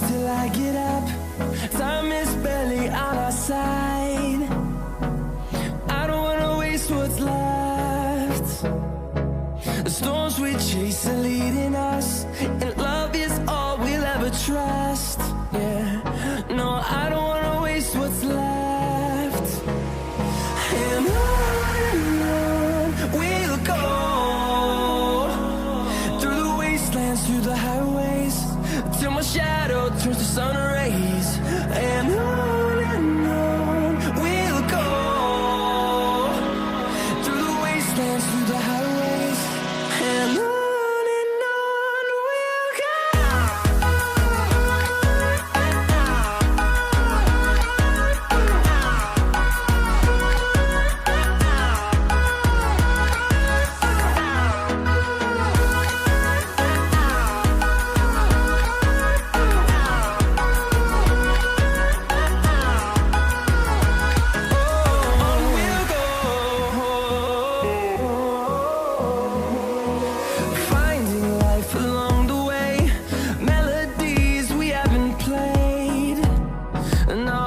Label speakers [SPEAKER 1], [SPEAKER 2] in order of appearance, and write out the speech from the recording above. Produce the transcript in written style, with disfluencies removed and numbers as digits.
[SPEAKER 1] till I get up. Time is barely on our side. I don't wanna waste what's left. The storms we chase are leading us, and love is all we'll ever trust. Yeah, no, I don't wanna waste what's left. And on we'll go, through the wastelands, through the highways, till my shadow turns to sun rays. And on we'll go, through the wastelands, through the highways, and on we'll go. No,